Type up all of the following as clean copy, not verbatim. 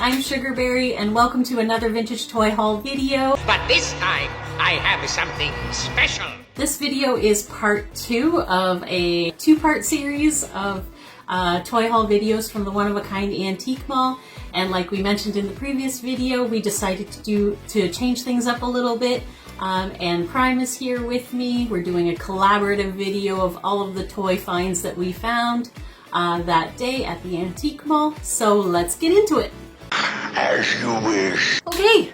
I'm Sugarberry and welcome to another vintage toy haul video. But this time, I have something special. This video is part 2 of a 2-part series of toy haul videos from the One of a Kind Antique Mall. And like we mentioned in the previous video, we decided to change things up a little bit. And Prime is here with me. We're doing a collaborative video of all of the toy finds that we found that day at the Antique Mall. So let's get into it. As you wish. Okay,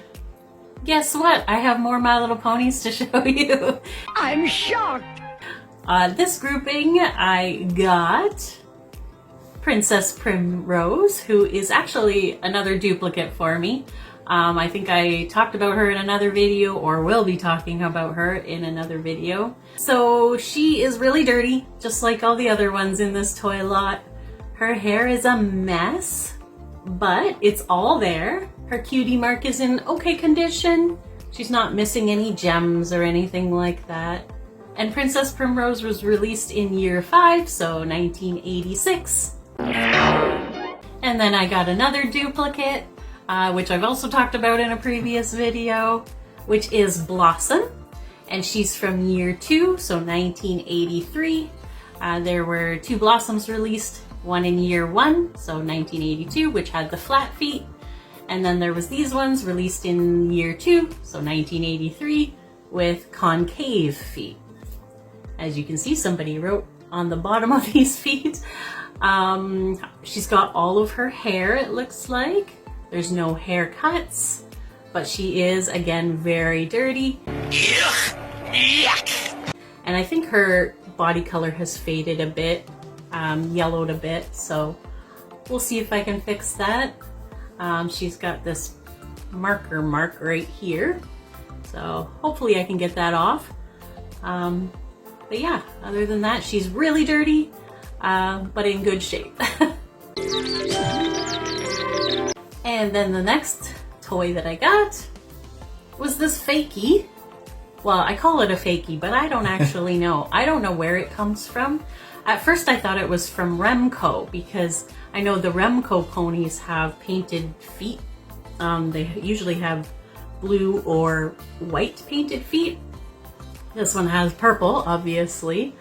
guess what? I have more My Little Ponies to show you. I'm shocked. This grouping I got Princess Primrose, who is actually another duplicate for me. I think I talked about her in another video, or will be talking about her in another video. So she is really dirty, just like all the other ones in this toy lot. Her hair is a mess, but it's all there. Her cutie mark is in okay condition. She's not missing any gems or anything like that. And Princess Primrose was released in year 5, so 1986. And then I got another duplicate, which I've also talked about in a previous video, which is Blossom. And she's from year 2, so 1983. There were 2 Blossoms released, one in year 1, so 1982, which had the flat feet. And then there was these ones released in year 2, so 1983, with concave feet. As you can see, somebody wrote on the bottom of these feet. She's got all of her hair, it looks like. There's no haircuts, but she is, again, very dirty. And I think her body color has faded a bit, yellowed a bit, so we'll see if I can fix that. She's got this marker mark right here, so hopefully I can get that off. But yeah, other than that, she's really dirty, but in good shape. And then the next toy that I got was this fakie. Well, I call it a fakie, but I don't actually know. I don't know where it comes from. At first I thought it was from Remco, because I know the Remco ponies have painted feet. They usually have blue or white painted feet. This one has purple, obviously.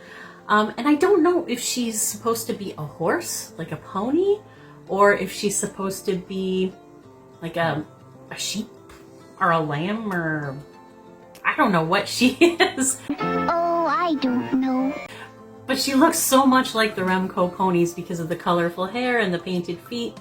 And I don't know if she's supposed to be a horse, like a pony, or if she's supposed to be like a sheep or a lamb, or I don't know what she is. Oh, I don't know. But she looks so much like the Remco ponies because of the colorful hair and the painted feet.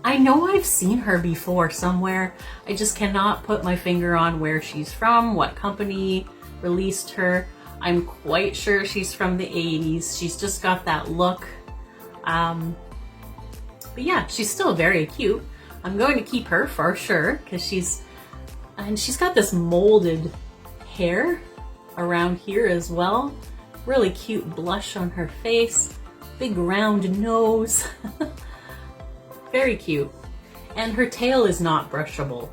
I know I've seen her before somewhere. I just cannot put my finger on where she's from, what company released her. I'm quite sure she's from the 80s. She's just got that look. But yeah, she's still very cute. I'm going to keep her for sure, because she's got this molded hair around here as well. Really cute blush on her face, big round nose. Very cute. And her tail is not brushable.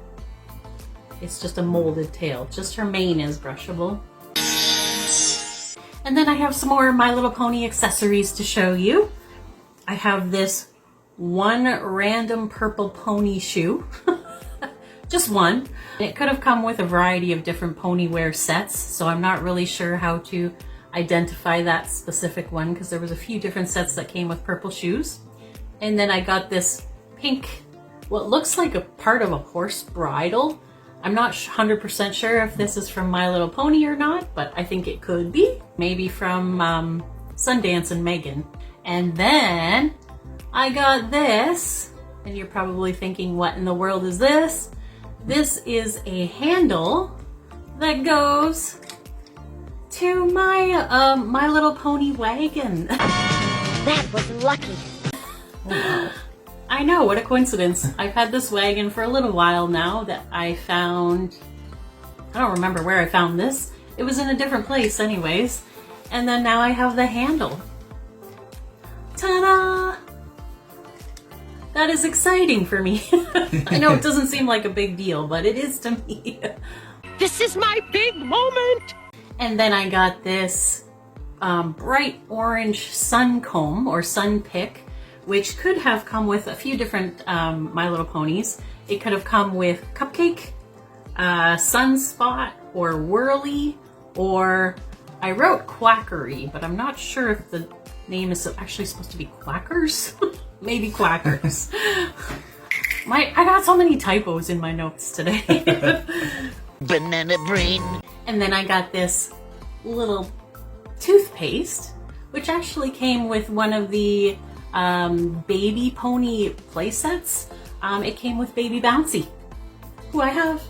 It's just a molded tail. Just her mane is brushable. And then I have some more My Little Pony accessories to show you. I have this one random purple pony shoe. Just one. It could have come with a variety of different pony wear sets, so I'm not really sure how to identify that specific one, because there was a few different sets that came with purple shoes. And then I got this pink, what looks like a part of a horse bridle. I'm not 100% sure if this is from My Little Pony or not, but I think it could be. Maybe from Sundance and Megan. And then I got this, and you're probably thinking, what in the world is this? This is a handle that goes to my My Little Pony wagon. That was lucky. Oh, wow. I know, what a coincidence. I've had this wagon for a little while now that I found. I don't remember where I found this. It was in a different place anyways. And then now I have the handle. Ta-da! That is exciting for me. I know it doesn't seem like a big deal, but it is to me. This is my big moment. And then I got this bright orange sun comb or sun pick which could have come with a few different My Little Ponies. It could have come with Cupcake, Sunspot, or Whirly, or I wrote Quackery, but I'm not sure if the name is actually supposed to be Quackers. Maybe Quackers. I got so many typos in my notes today. Banana brain. And then I got this little toothpaste, which actually came with one of the Baby Pony playsets. It came with Baby Bouncy, who I have.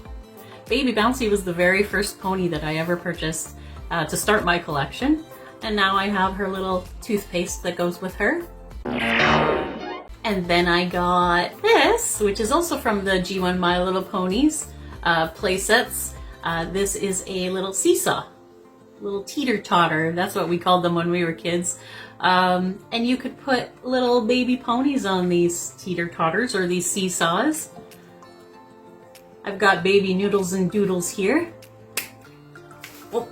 Baby Bouncy was the very first pony that I ever purchased to start my collection. And now I have her little toothpaste that goes with her. And then I got this, which is also from the G1 My Little Ponies playsets. This is a little seesaw, little teeter-totter. That's what we called them when we were kids. And you could put little baby ponies on these teeter-totters or these seesaws. I've got baby Noodles and Doodles here. Oh.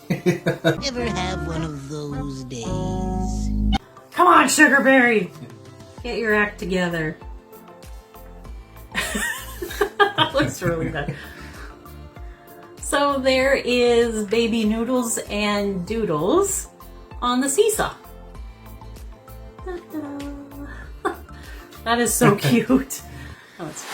Ever have one of those days? Come on, Sugarberry! Get your act together. That looks really bad. So there is baby Noodles and Doodles on the seesaw. Ta-da. That is so cute. Oh, it's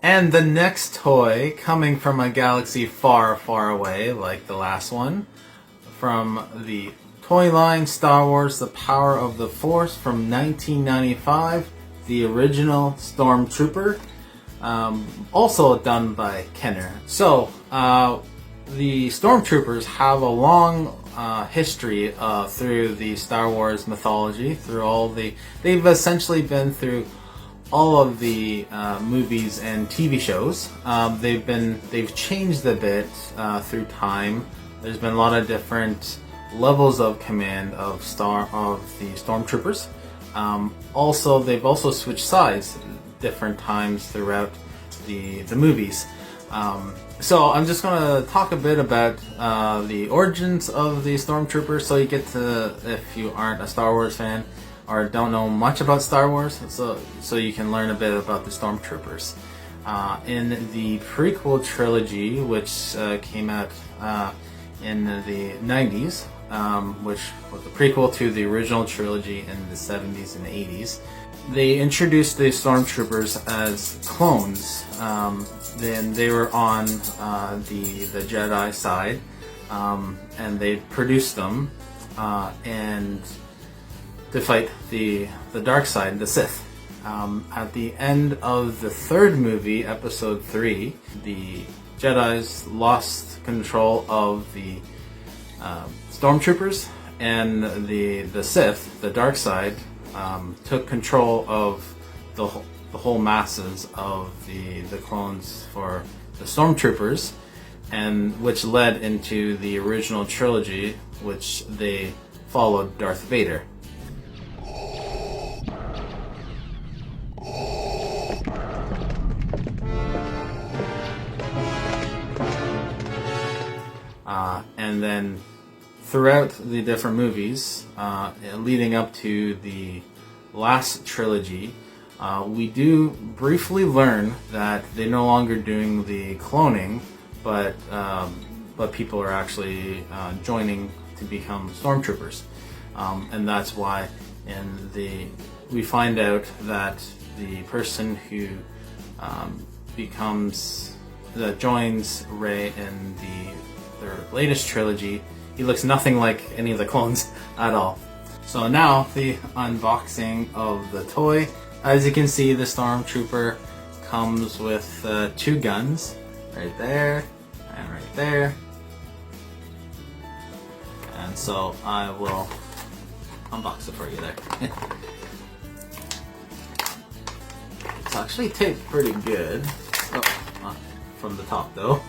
And the next toy, coming from a galaxy far, far away, like the last one, from the toy line Star Wars The Power of the Force from 1995, the original Stormtrooper, also done by Kenner. So, the Stormtroopers have a long history through the Star Wars mythology, they've essentially been through all of the movies and TV shows. They've changed a bit through time. There's been a lot of different levels of command of the Stormtroopers. Also, they've also switched sides different times throughout the movies. So I'm just going to talk a bit about the origins of the Stormtroopers, so you get to, if you aren't a Star Wars fan or don't know much about Star Wars, so you can learn a bit about the Stormtroopers. In the prequel trilogy, which came out in the 90s, which was the prequel to the original trilogy in the 70s and 80s, they introduced the Stormtroopers as clones. Then they were on the Jedi side, and they produced them and to fight the dark side, the Sith. At the end of the third movie, Episode 3, the Jedis lost control of the Stormtroopers, and the Sith, the dark side, took control of the whole masses of the clones for the Stormtroopers, and which led into the original trilogy, which they followed Darth Vader. And then throughout the different movies, leading up to the last trilogy, we do briefly learn that they're no longer doing the cloning, but people are actually joining to become Stormtroopers, and that's why we find out that the person who joins Rey in their latest trilogy, he looks nothing like any of the clones at all. So now the unboxing of the toy. As you can see, the Stormtrooper comes with 2 guns, right there and right there. And so I will unbox it for you there. It's actually taped pretty good. Oh, not from the top though.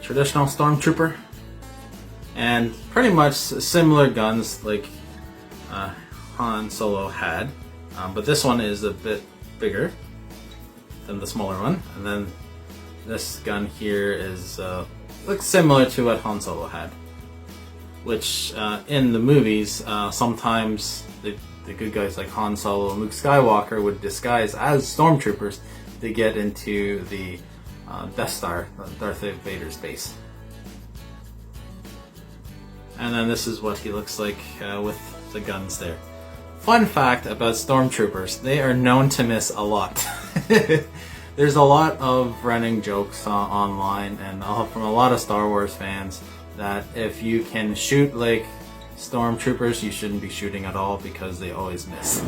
Traditional stormtrooper, and pretty much similar guns like Han Solo had, but this one is a bit bigger than the smaller one, and then this gun here is looks similar to what Han Solo had, which in the movies sometimes the good guys like Han Solo and Luke Skywalker would disguise as stormtroopers to get into the Death Star, Darth Vader's base. And then this is what he looks like with the guns there. Fun fact about stormtroopers, they are known to miss a lot. There's a lot of running jokes online and from a lot of Star Wars fans that if you can shoot like stormtroopers, you shouldn't be shooting at all because they always miss.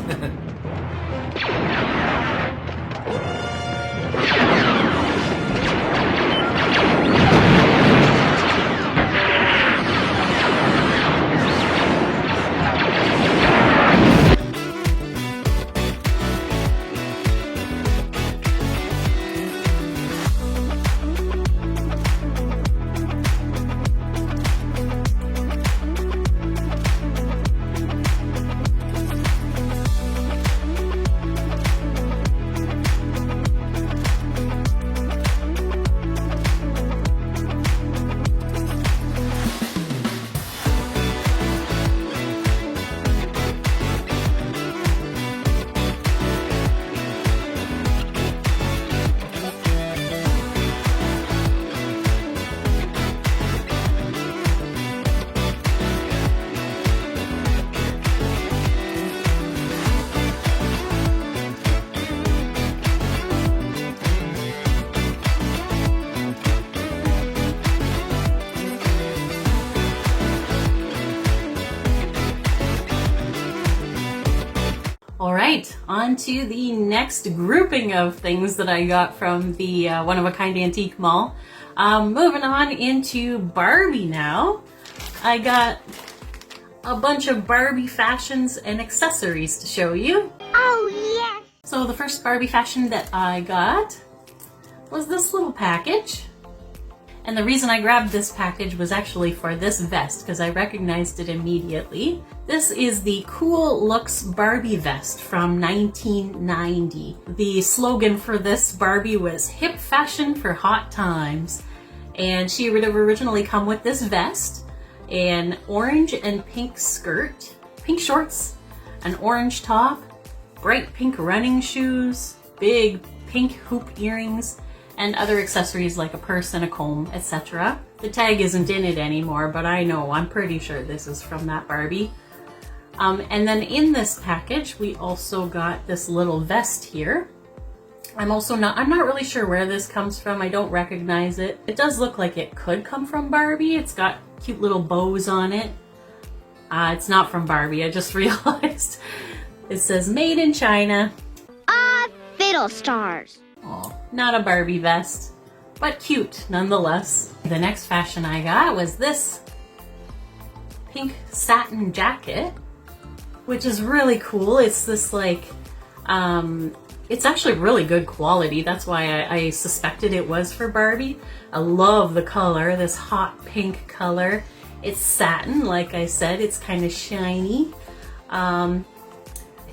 Alright, on to the next grouping of things that I got from the one-of-a-kind antique mall. Moving on into Barbie now. I got a bunch of Barbie fashions and accessories to show you. Oh, yes! So the first Barbie fashion that I got was this little package. And the reason I grabbed this package was actually for this vest because I recognized it immediately. This is the Cool Looks Barbie vest from 1990. The slogan for this Barbie was hip fashion for hot times. And she would have originally come with this vest, an orange and pink skirt, pink shorts, an orange top, bright pink running shoes, big pink hoop earrings, and other accessories like a purse and a comb, etc. The tag isn't in it anymore, but I'm pretty sure this is from that Barbie. And then in this package, we also got this little vest here. I'm not really sure where this comes from. I don't recognize it. It does look like it could come from Barbie. It's got cute little bows on it. It's not from Barbie, I just realized. It says made in China. Fiddle stars. Oh, not a Barbie vest, but cute nonetheless. The next fashion I got was this pink satin jacket, which is really cool. It's this like, it's actually really good quality. That's why I suspected it was for Barbie. I love the color, this hot pink color. It's satin, like I said, it's kind of shiny. I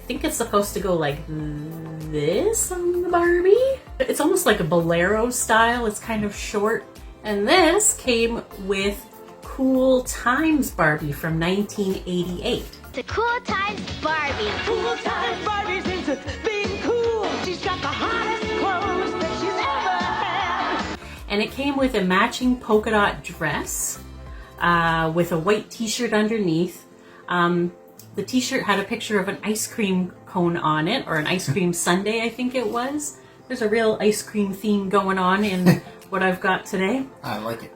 think it's supposed to go like this on the Barbie. It's almost like a bolero style. It's kind of short. And this came with Cool Times Barbie from 1988. The Cool Times Barbie. Cool Times Barbie's into being cool. She's got the hottest clothes that she's ever had. And it came with a matching polka dot dress with a white t-shirt underneath. The t-shirt had a picture of an ice cream cone on it, or an ice cream sundae, I think it was. There's a real ice cream theme going on in what I've got today. I like it.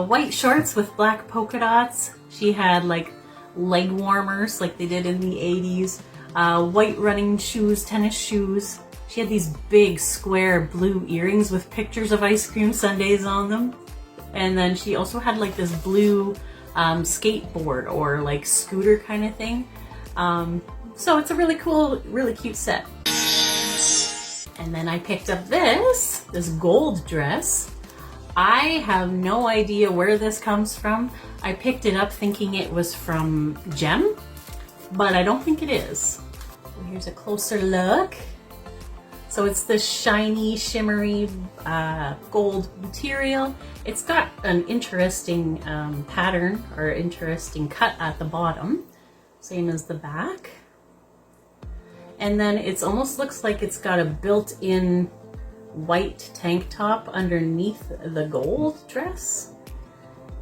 White shorts with black polka dots. She had like leg warmers like they did in the 80s. White running shoes, tennis shoes. She had these big square blue earrings with pictures of ice cream sundaes on them. And then she also had like this blue skateboard or like scooter kind of thing. So it's a really cool, really cute set. And then I picked up this gold dress. I have no idea where this comes from. I picked it up thinking it was from Gem, but I don't think it is. Here's a closer look. So it's this shiny, shimmery gold material. It's got an interesting pattern or interesting cut at the bottom, same as the back. And then it almost looks like it's got a built-in white tank top underneath the gold dress.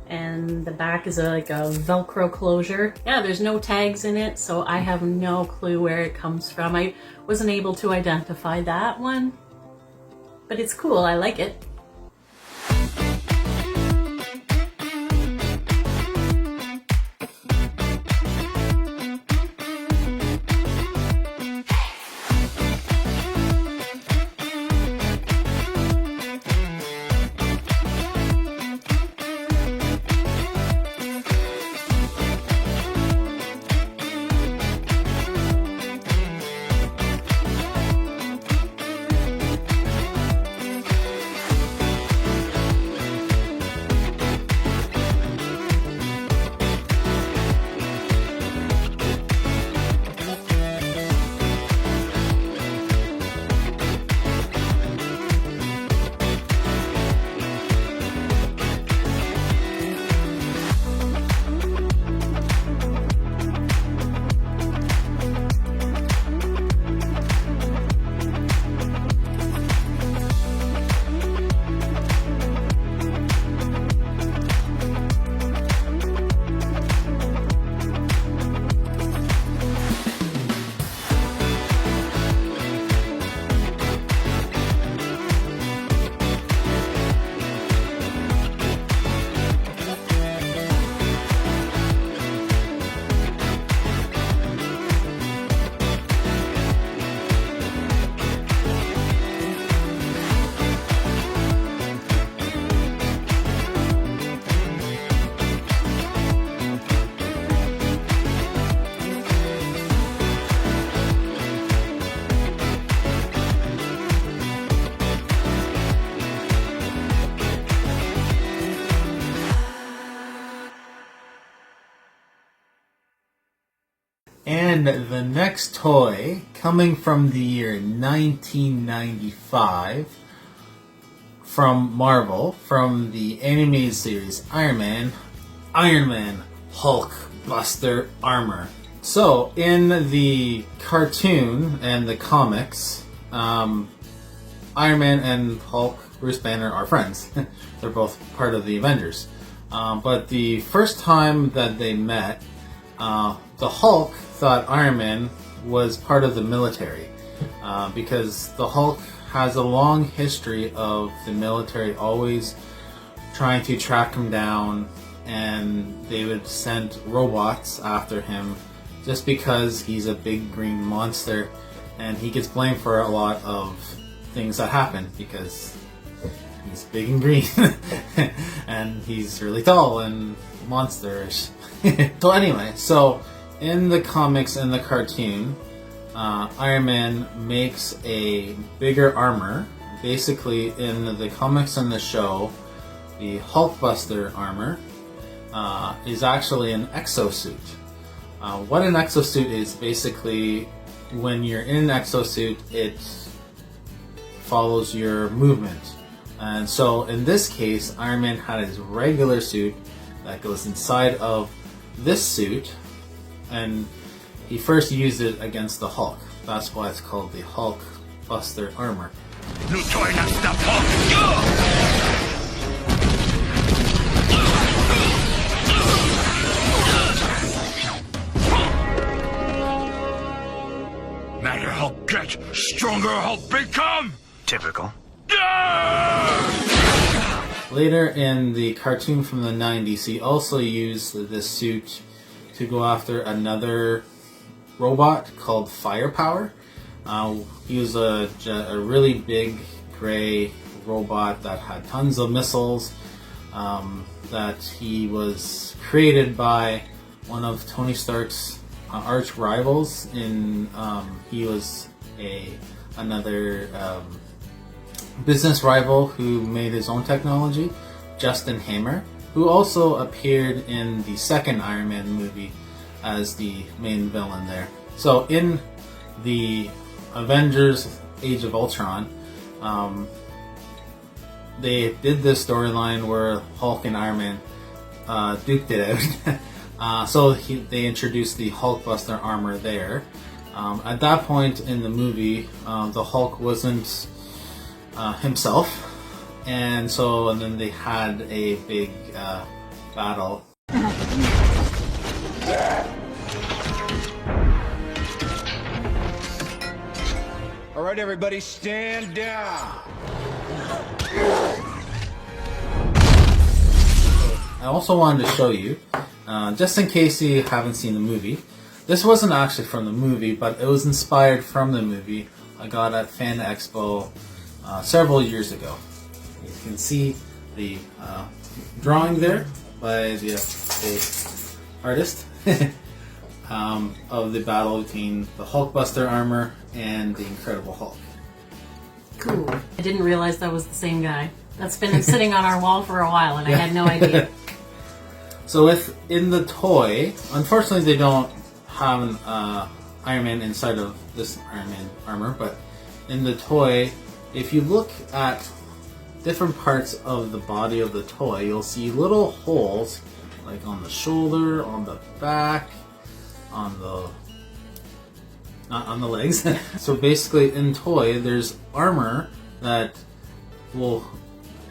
And the back is like a Velcro closure. Yeah, there's no tags in it, so I have no clue where it comes from. I wasn't able to identify that one, but it's cool. I like it. And the next toy, coming from the year 1995, from Marvel, from the animated series Iron Man Hulk Buster Armor. So, in the cartoon and the comics, Iron Man and Hulk, Bruce Banner are friends. They're both part of the Avengers. But the first time that they met, the Hulk thought Iron Man was part of the military because the Hulk has a long history of the military always trying to track him down, and they would send robots after him just because he's a big green monster, and he gets blamed for a lot of things that happen because he's big and green and he's really tall and monsterish. So anyway, in the comics and the cartoon, Iron Man makes a bigger armor. Basically, in the comics and the show, the Hulkbuster armor is actually an exosuit. What an exosuit is, basically, when you're in an exosuit, it follows your movement. And so, in this case, Iron Man had his regular suit that goes inside of this suit, and he first used it against the Hulk. That's why it's called the Hulkbuster armor. No toy not stop Hulk. much stronger Hulk become? Typical. Later in the cartoon from the 90s, he also used this suit to go after another robot called Firepower. He was a really big gray robot that had tons of missiles, that he was created by one of Tony Stark's arch rivals. He was another business rival who made his own technology, Justin Hammer, who also appeared in the second Iron Man movie as the main villain there. So in the Avengers Age of Ultron, they did this storyline where Hulk and Iron Man duked it out. So they introduced the Hulkbuster armor there. At that point in the movie, the Hulk wasn't himself, and then they had a big battle. All right, everybody, stand down. I also wanted to show you, just in case you haven't seen the movie, this wasn't actually from the movie, but it was inspired from the movie. I got at Fan Expo several years ago. You can see the drawing there by the artist of the battle between the Hulkbuster armor and the Incredible Hulk. Cool. I didn't realize that was the same guy. That's been sitting on our wall for a while, and I had no idea. So in the toy, unfortunately they don't have an Iron Man inside of this Iron Man armor, but in the toy, if you look at different parts of the body of the toy, you'll see little holes, like on the shoulder, on the back, on the not on the legs. So basically in toy, there's armor that will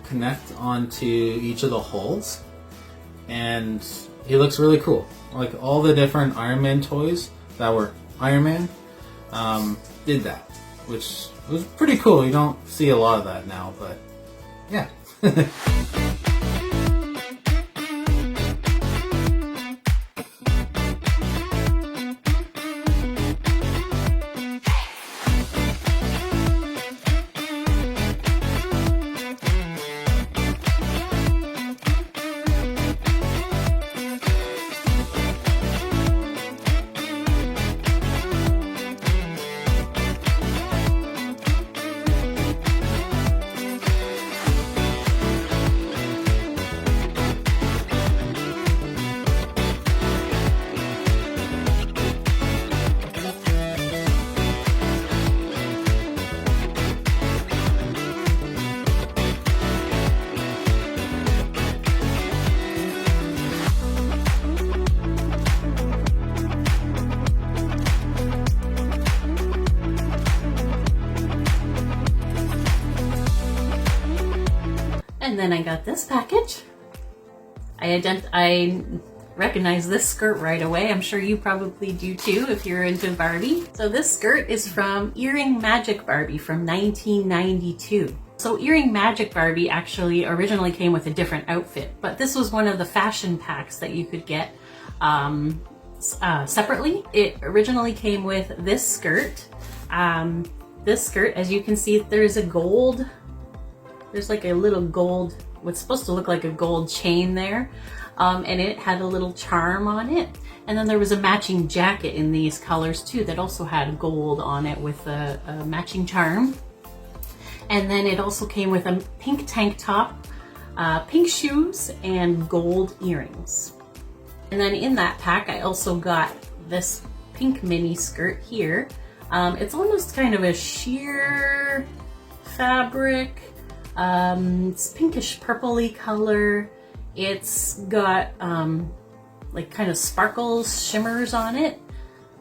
connect onto each of the holes, and he looks really cool. Like all the different Iron Man toys that were Iron Man did that, which was pretty cool. You don't see a lot of that now, but yeah. And then I got this package. I recognize this skirt right away. I'm sure you probably do too if you're into Barbie. So this skirt is from Earring Magic Barbie from 1992. So Earring Magic Barbie actually originally came with a different outfit, but this was one of the fashion packs that you could get separately. It originally came with this skirt. This skirt, as you can see, there's like a little gold, what's supposed to look like a gold chain there. And it had a little charm on it. And then there was a matching jacket in these colors too that also had gold on it with a matching charm. And then it also came with a pink tank top, pink shoes, and gold earrings. And then in that pack, I also got this pink mini skirt here. It's almost kind of a sheer fabric. It's pinkish purpley color. It's got like kind of sparkles, shimmers on it.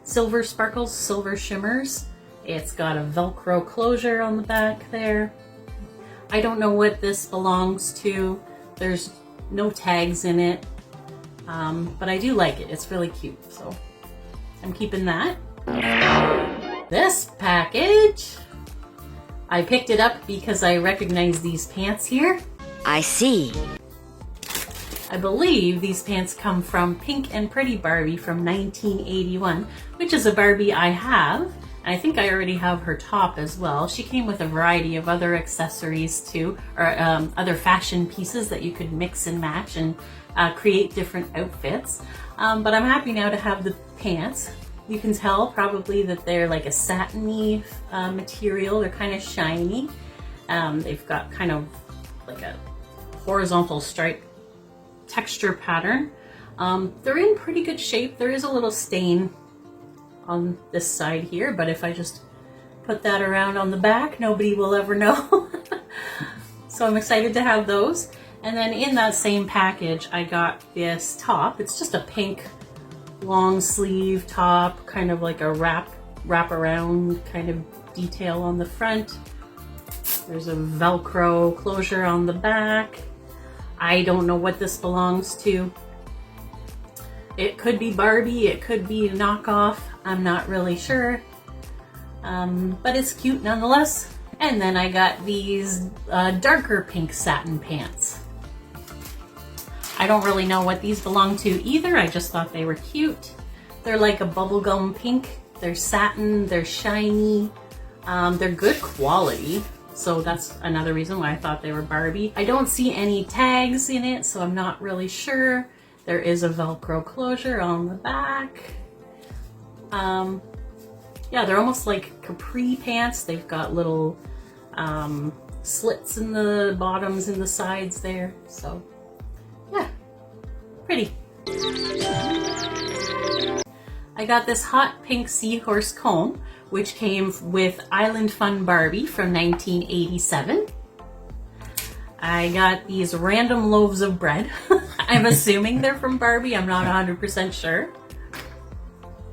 Silver sparkles, silver shimmers. It's got a Velcro closure on the back there. I don't know what this belongs to. There's no tags in it. But I do like it. It's really cute. So I'm keeping that. this package. I picked it up because I recognize these pants here. I see. I believe these pants come from Pink and Pretty Barbie from 1981, which is a Barbie I have. I think I already have her top as well. She came with a variety of other accessories too, or other fashion pieces that you could mix and match and create different outfits. But I'm happy now to have the pants. You can tell probably that they're like a satiny material. They're kind of shiny. They've got kind of like a horizontal stripe texture pattern. They're in pretty good shape. There is a little stain on this side here, but if I just put that around on the back, nobody will ever know. So I'm excited to have those. And then in that same package, I got this top. It's just a pink long sleeve top, kind of like a wrap around kind of detail on the front. There's a Velcro closure on the back. I don't know what this belongs to. It could be Barbie, it could be a knockoff. I'm not really sure, but it's cute nonetheless. And then I got these darker pink satin pants. I don't really know what these belong to either. I just thought they were cute. They're like a bubblegum pink. They're satin, they're shiny, they're good quality. So that's another reason why I thought they were Barbie. I don't see any tags in it, so I'm not really sure. There is a Velcro closure on the back. Yeah, they're almost like capri pants. They've got little slits in the bottoms and the sides there. So yeah, pretty. I got this hot pink seahorse comb, which came with Island Fun Barbie from 1987. I got these random loaves of bread. I'm assuming they're from Barbie. I'm not 100% sure.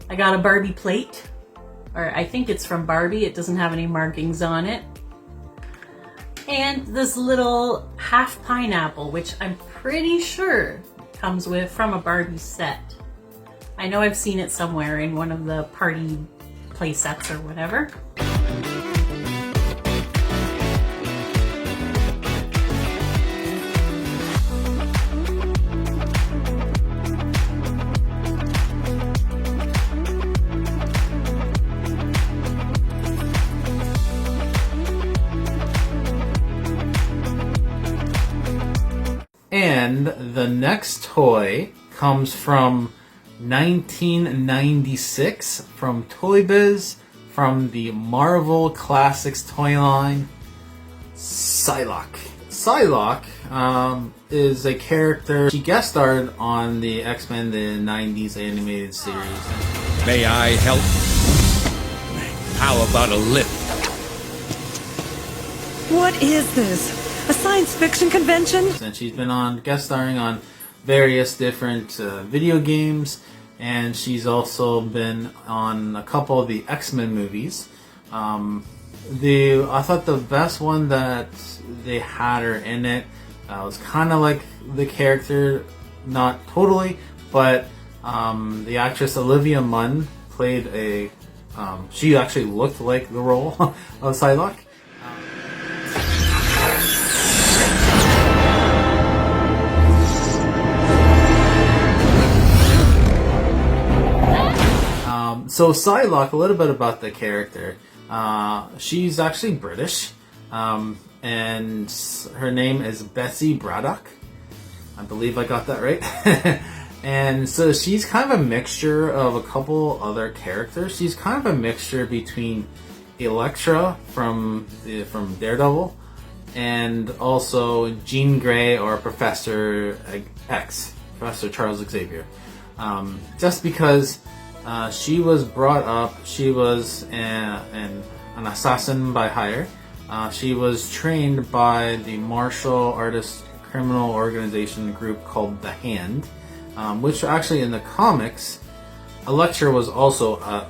I got a Barbie plate, or I think it's from Barbie. It doesn't have any markings on it. And this little half pineapple, which I'm pretty sure comes from a Barbie set. I know I've seen it somewhere in one of the party play sets or whatever. And the next toy comes from 1996 from Toy Biz, from the Marvel Classics toy line, Psylocke. Psylocke is a character. She guest starred on the X-Men the 90s animated series. May I help? How about a lift? What is this? A science fiction convention? And she's been on guest starring on various different video games, and she's also been on a couple of the X-Men movies. I thought the best one that they had her in it was kind of like the character, not totally, but the actress Olivia Munn played a. She actually looked like the role of Psylocke. So Psylocke, a little bit about the character. She's actually British, and her name is Bessie Braddock. I believe I got that right. And so she's kind of a mixture of a couple other characters. She's kind of a mixture between Elektra from Daredevil and also Jean Grey or Professor X, Professor Charles Xavier. Just because she was brought up, she was an assassin by hire. She was trained by the martial artist criminal organization group called The Hand, which actually in the comics, Elektra was also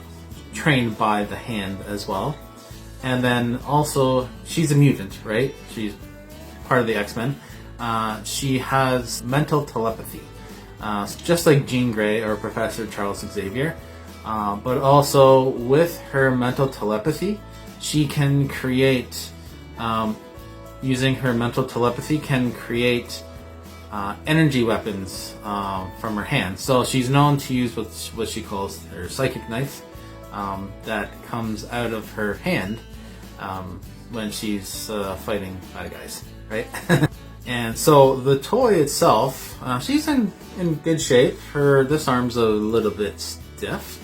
trained by The Hand as well. And then also, she's a mutant, right? She's part of the X-Men. She has mental telepathy, just like Jean Grey or Professor Charles Xavier. but also with her mental telepathy, she can create, using her mental telepathy, can create energy weapons from her hand. So she's known to use what she calls her psychic knife that comes out of her hand when she's fighting bad guys, right? And so the toy itself, she's in good shape. This arm's a little bit stiff,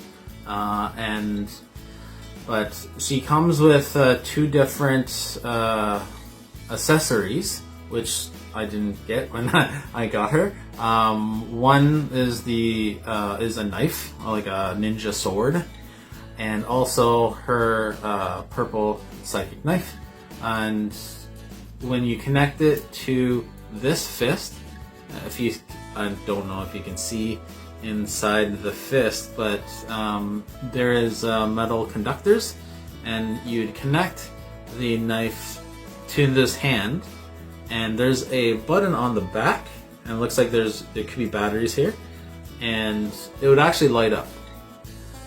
but she comes with 2 different accessories, which I didn't get when I got her. One is a knife, like a ninja sword, and also her purple psychic knife. And when you connect it to this fist, I don't know if you can see inside the fist, but there is metal conductors, and you'd connect the knife to this hand, and there's a button on the back, and it looks like there could be batteries here, and it would actually light up.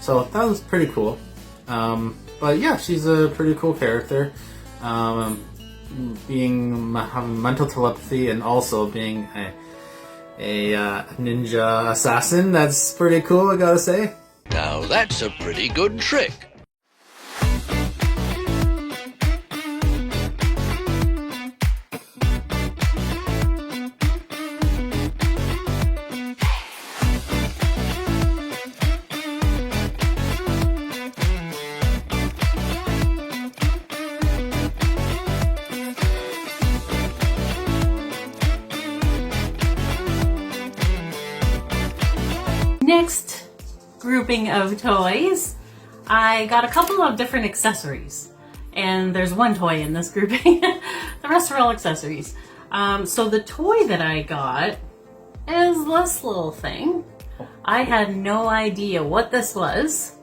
So that was pretty cool. But yeah, she's a pretty cool character. Having mental telepathy and also being a ninja assassin, that's pretty cool, I gotta say. Now that's a pretty good trick. Next grouping of toys, I got a couple of different accessories, and there's one toy in this grouping. The rest are all accessories. So the toy that I got is this little thing. I had no idea what this was.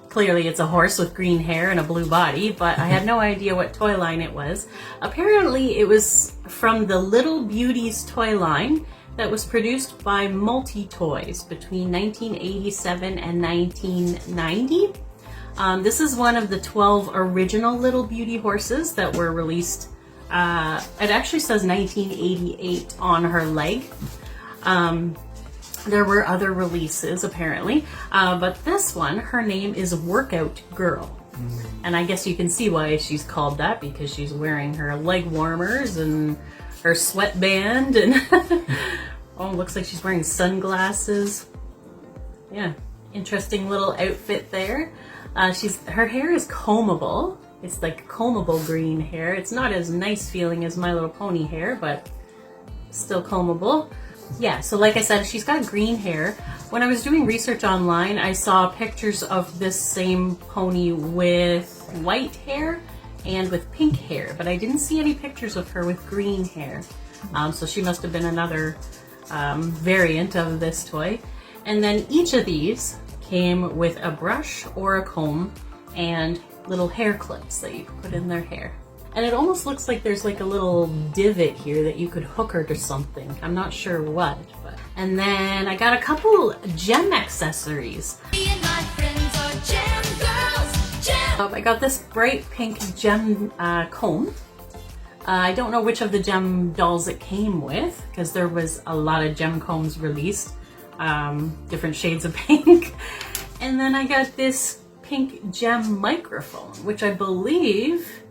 Clearly it's a horse with green hair and a blue body, but I had no idea what toy line it was. Apparently it was from the Little Beauties toy line that was produced by Multi-Toys between 1987 and 1990. This is one of the 12 original Little Beauty horses that were released. It actually says 1988 on her leg. There were other releases apparently, but this one, her name is Workout Girl. And I guess you can see why she's called that, because she's wearing her leg warmers and her sweatband, and oh, looks like she's wearing sunglasses. Yeah, interesting little outfit there. Her hair is combable. It's like combable green hair. It's not as nice feeling as My Little Pony hair, but still combable. Yeah, so like I said, she's got green hair. When I was doing research online, I saw pictures of this same pony with white hair and with pink hair, but I didn't see any pictures of her with green hair. So she must have been another variant of this toy. And then each of these came with a brush or a comb and little hair clips that you put in their hair. And it almost looks like there's like a little divot here that you could hook her to something. I'm not sure what. But. And then I got a couple gem accessories. I got this bright pink gem comb. I don't know which of the gem dolls it came with, because there was a lot of gem combs released, different shades of pink. And then I got this pink gem microphone, which I believe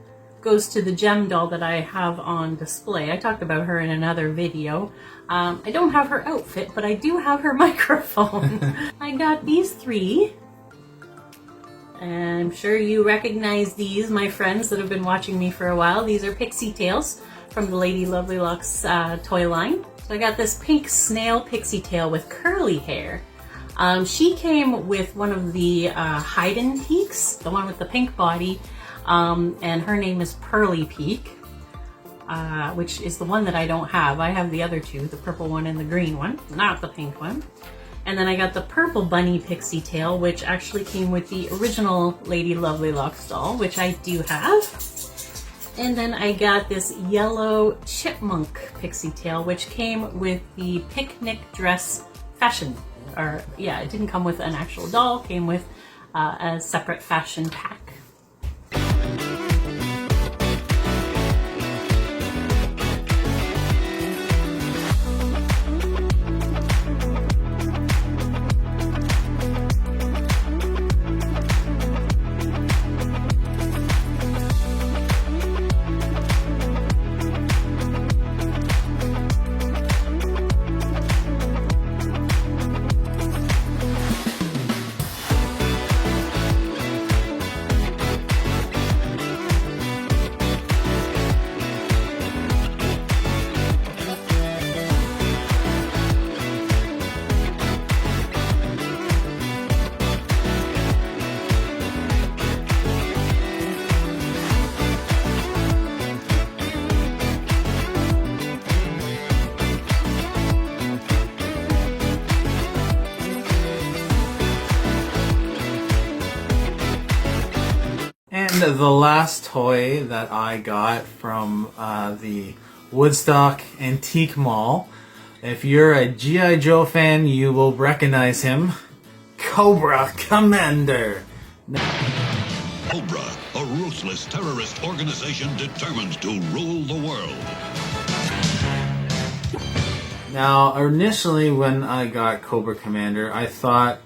goes to the gem doll that I have on display. I talked about her in another video. I don't have her outfit, but I do have her microphone. I got these 3. I'm sure you recognize these, my friends that have been watching me for a while. These are Pixie Tails from the Lady Lovely Locks toy line. So I got this pink snail pixie tail with curly hair. She came with one of the hide and peaks, the one with the pink body, and her name is Pearly Peak, which is the one that I don't have. I have the other 2, the purple one and the green one, not the pink one. And then I got the purple bunny pixie tail, which actually came with the original Lady Lovely Locks doll, which I do have. And then I got this yellow chipmunk pixie tail, which came with the picnic dress fashion or yeah, it didn't come with an actual doll, came with a separate fashion pack. And the last toy that I got from the Woodstock Antique Mall, if you're a G.I. Joe fan, you will recognize him, Cobra Commander. Cobra, a ruthless terrorist organization determined to rule the world. Now, initially when I got Cobra Commander, I thought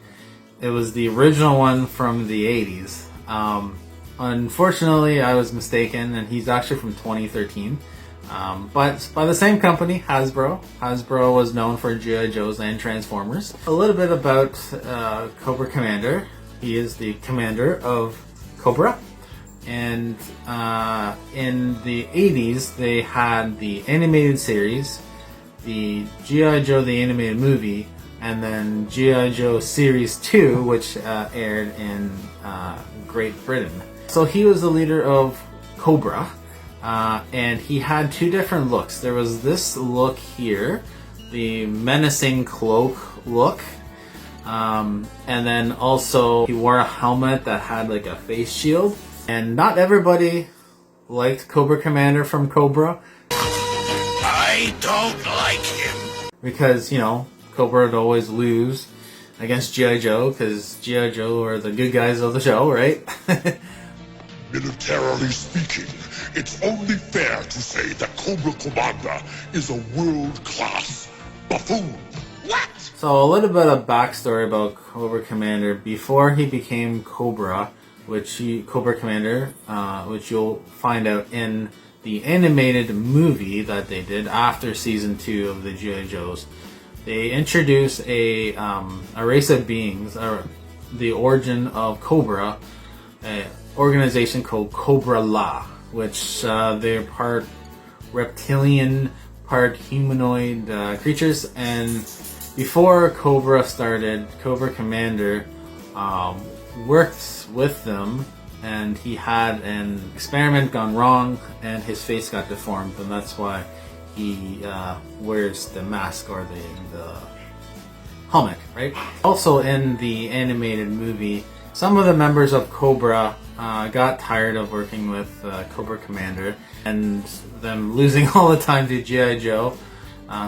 it was the original one from the 80s. Unfortunately, I was mistaken, and he's actually from 2013. But by the same company, Hasbro. Hasbro was known for G.I. Joes and Transformers. A little bit about Cobra Commander. He is the commander of Cobra. And in the 80s, they had the animated series, the G.I. Joe the Animated Movie, and then G.I. Joe Series 2, which aired in Great Britain. So he was the leader of Cobra, and he had two different looks. There was this look here, the menacing cloak look, and then also he wore a helmet that had like a face shield. And not everybody liked Cobra Commander from Cobra. I don't like him. Because, you know, Cobra would always lose against G.I. Joe, because G.I. Joe are the good guys of the show, right? Militarily speaking, it's only fair to say that Cobra Commander is a world-class buffoon. What? So a little bit of backstory about Cobra Commander. Before he became Cobra, Cobra Commander, which you'll find out in the animated movie that they did after season 2 of the G.I. Joes, they introduced a race of beings, or the origin of Cobra, an organization called Cobra La, which they're part reptilian, part humanoid creatures. And before Cobra started, Cobra Commander worked with them, and he had an experiment gone wrong and his face got deformed, and that's why he wears the mask or the helmet, right? Also in the animated movie, some of the members of Cobra got tired of working with Cobra Commander and them losing all the time to G.I. Joe.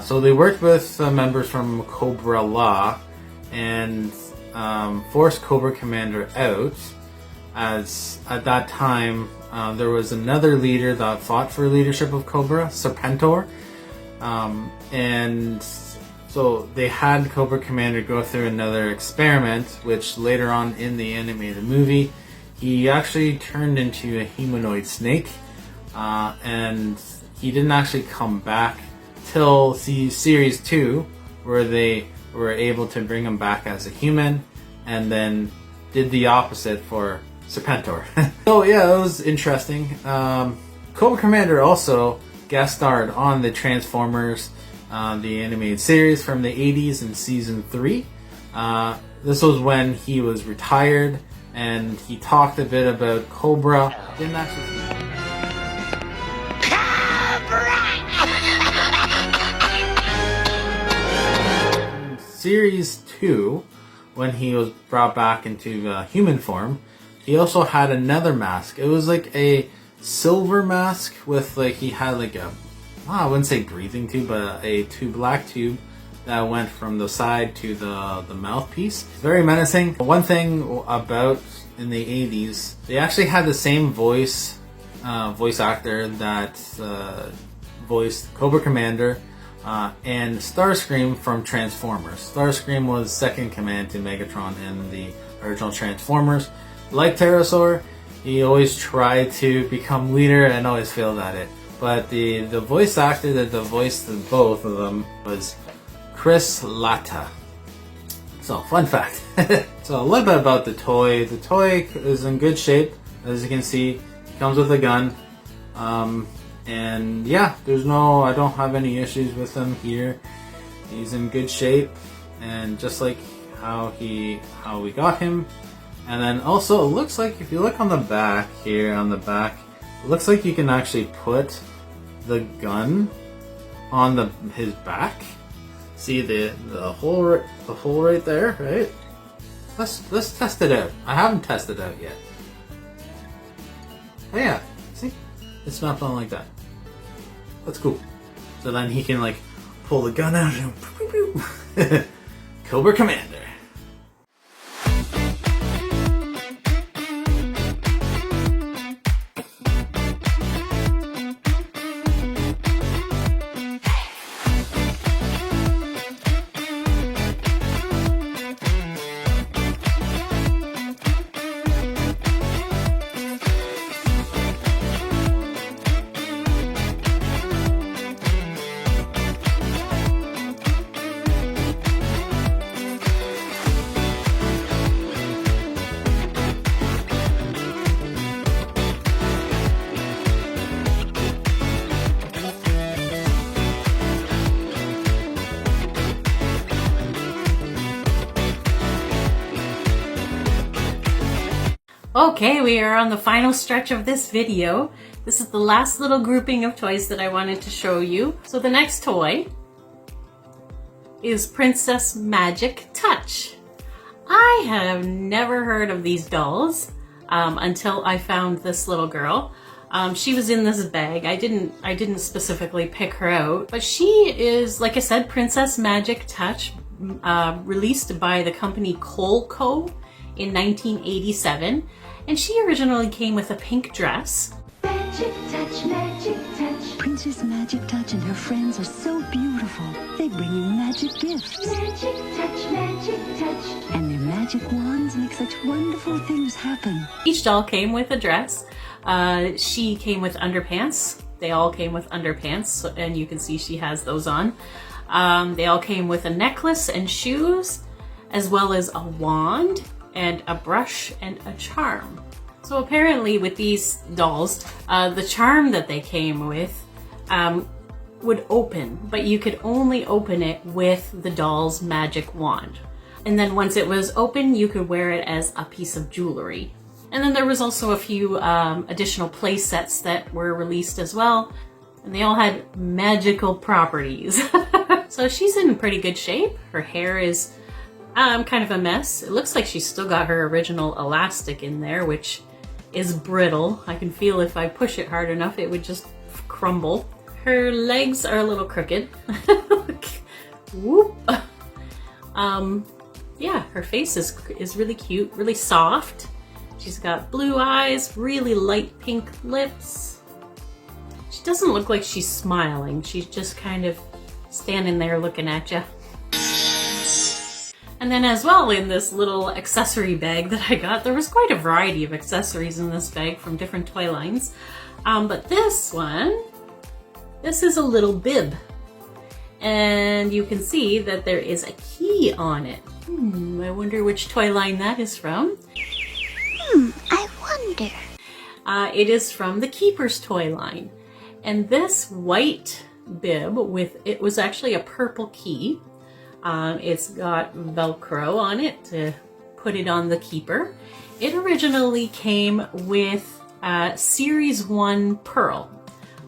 So they worked with members from Cobra La and forced Cobra Commander out, as at that time there was another leader that fought for leadership of Cobra, Serpentor. And so they had Cobra Commander go through another experiment, which later on in the animated movie, he actually turned into a humanoid snake, and he didn't actually come back till Series 2, where they were able to bring him back as a human, and then did the opposite for Serpentor. So yeah, it was interesting. Cobra Commander also guest starred on the Transformers, the animated series from the 80s in season 3. This was when he was retired, and he talked a bit about Cobra. Didn't actually. In series 2, when he was brought back into human form, he also had another mask. It was like a silver mask with, like, he had like a, I wouldn't say breathing tube, but a black tube that went from the side to the mouthpiece. Very menacing. One thing about in the 80s, they actually had the same voice actor that voiced Cobra Commander and Starscream from Transformers. Starscream was second in command to Megatron in the original Transformers. Like Pterosaur, he always tried to become leader and always failed at it. But the voice actor that voiced both of them was Chris Latta. So, fun fact. So, a little bit about the toy. The toy is in good shape, as you can see. It comes with a gun. And yeah, I don't have any issues with him here. He's in good shape, and just like how we got him. And then also, it looks like if you look on the back here, it looks like you can actually put the gun on his back. See the hole right there, right? Let's test it out. I haven't tested it out yet. Oh yeah, see? It snaps on like that. That's cool. So then he can like pull the gun out and Cobra Commander. Okay, we are on the final stretch of this video. This is the last little grouping of toys that I wanted to show you. So the next toy is Princess Magic Touch. I have never heard of these dolls until I found this little girl. She was in this bag. I didn't specifically pick her out, but she is, like I said, Princess Magic Touch, released by the company Colco in 1987. And she originally came with a pink dress. Magic touch, magic touch. Princess Magic Touch and her friends are so beautiful. They bring you magic gifts. Magic touch, magic touch. And their magic wands make such wonderful things happen. Each doll came with a dress. She came with underpants. They all came with underpants, and you can see she has those on. They all came with a necklace and shoes, as well as a wand and a brush and a charm. So apparently with these dolls, the charm that they came with would open, but you could only open it with the doll's magic wand. And then once it was open, you could wear it as a piece of jewelry. And then there was also a few additional play sets that were released as well, and they all had magical properties. So she's in pretty good shape. Her hair is kind of a mess. It looks like she's still got her original elastic in there, which is brittle. I can feel if I push it hard enough, it would just crumble. Her legs are a little crooked. Whoop. Yeah, her face is really cute, really soft. She's got blue eyes, really light pink lips. She doesn't look like she's smiling. She's just kind of standing there looking at you. And then as well, in this little accessory bag that I got, there was quite a variety of accessories in this bag from different toy lines. But this one, this is a little bib. And you can see that there is a key on it. I wonder which toy line that is from. I wonder. It is from the Keypers toy line. And this white bib it was actually a purple key. It's got Velcro on it to put it on the Keeper. It originally came with Series 1 Pearl.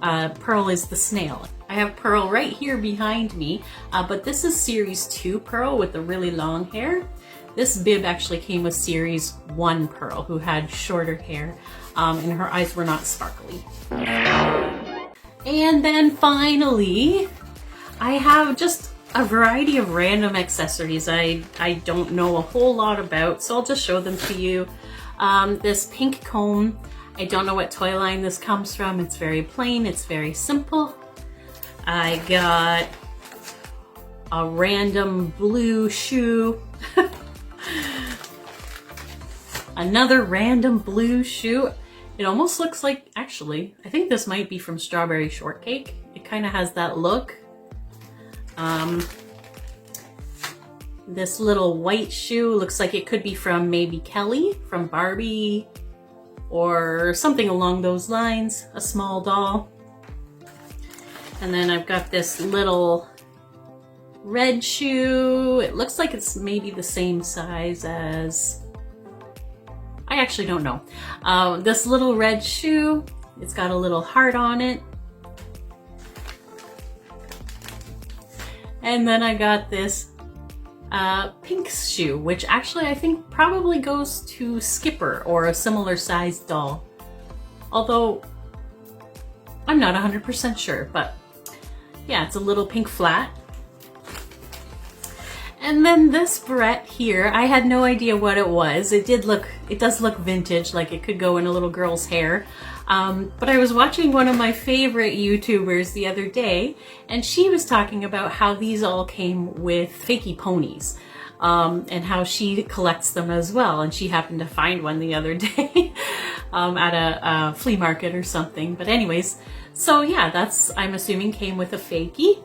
Pearl is the snail. I have Pearl right here behind me, but this is Series 2 Pearl with the really long hair. This bib actually came with Series 1 Pearl, who had shorter hair, and her eyes were not sparkly. And then finally, I have just a variety of random accessories I don't know a whole lot about, so I'll just show them to you. This pink comb, I don't know what toy line this comes from. It's very plain, it's very simple. I got a random blue shoe. Another random blue shoe. It almost looks like, actually, I think this might be from Strawberry Shortcake. It kind of has that look. This little white shoe looks like it could be from maybe Kelly from Barbie or something along those lines, a small doll. And then I've got this little red shoe. It looks like it's maybe the same size as, I actually don't know. This little red shoe, it's got a little heart on it. And then I got this pink shoe, which actually I think probably goes to Skipper or a similar sized doll. Although I'm not 100% sure, but yeah, it's a little pink flat. And then this barrette here, I had no idea what it was. It does look vintage, like it could go in a little girl's hair. But I was watching one of my favorite YouTubers the other day, and she was talking about how these all came with fakey ponies, and how she collects them as well. And she happened to find one the other day at a flea market or something. But anyways, so yeah, that's, I'm assuming, came with a fakey.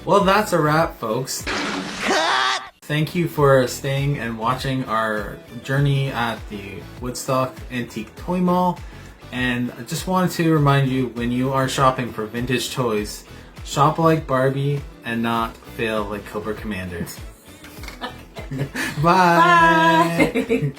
Well, that's a wrap, folks. Cut! Thank you for staying and watching our journey at the Woodstock Antique Toy Mall. And I just wanted to remind you, when you are shopping for vintage toys, shop like Barbie and not fail like Cobra Commander. Bye! Bye.